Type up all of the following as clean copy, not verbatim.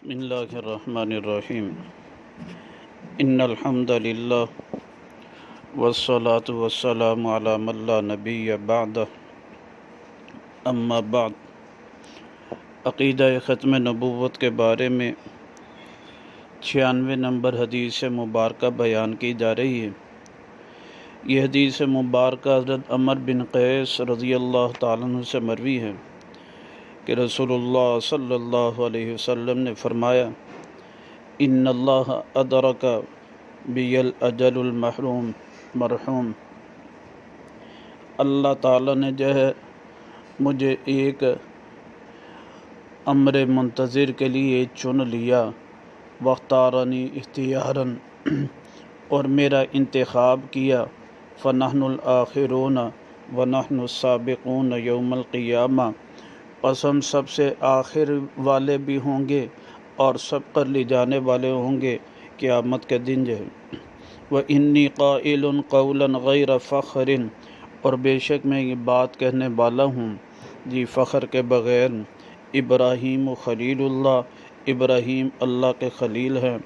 بسم اللہ الرحمن الرحیم ان الحمد للہ والصلاة والسلام علی من لا نبی بعد اما بعد عقیدہ ختم نبوت کے بارے میں 96 نمبر حدیث مبارکہ بیان کی جا رہی ہے۔ یہ حدیث مبارکہ حضرت عمر بن قیس رضی اللہ تعالیٰ عنہ سے مروی ہے کہ رسول اللہ صلی اللہ علیہ وسلم نے فرمایا ان اللہ ادرک بی الاجل مرحوم، اللہ تعالیٰ نے جو ہے مجھے ایک امر منتظر کے لیے چن لیا، واختارنی اختیاراً، اور میرا انتخاب کیا، فنحن الآخرون ونحن السابقون یوم القیامہ، پس ہم سب سے آخر والے بھی ہوں گے اور سب کر لے جانے والے ہوں گے قیامت کے دن جو ہے۔ وَإِنِّي قَائِلٌ قَوْلًا غَيْرَ فَخْرٍ، اور بے شک میں یہ بات کہنے والا ہوں جی فخر کے بغیر۔ ابراہیم خلیل اللہ، ابراہیم اللہ کے خلیل ہیں،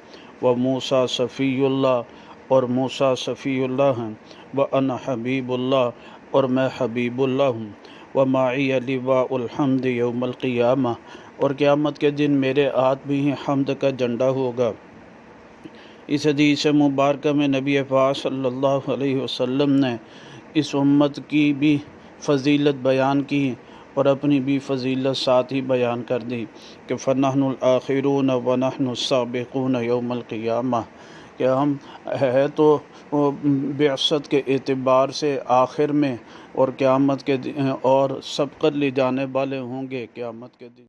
وموسیٰ صفی اللہ، اور موسیٰ صفی اللہ ہیں، وَأَنَا حبیب اللہ، اور میں حبیب اللہ ہوں، وَمَعِيَ لِوَاءُ الْحَمْدِ یوم القیامہ، اور قیامت کے دن میرے ہاتھ بھی حمد کا جھنڈا ہوگا۔ اس حدیث مبارکہ میں نبی پاک صلی اللہ علیہ وسلم نے اس امت کی بھی فضیلت بیان کی اور اپنی بھی فضیلت ساتھ ہی بیان کر دی کہ فنحن الآخرون ونحن السابقون یوم القیامہ، کہ ہم ہے تو بعثت کے اعتبار سے آخر میں، اور قیامت کے اور سبقت لے جانے والے ہوں گے قیامت کے دن۔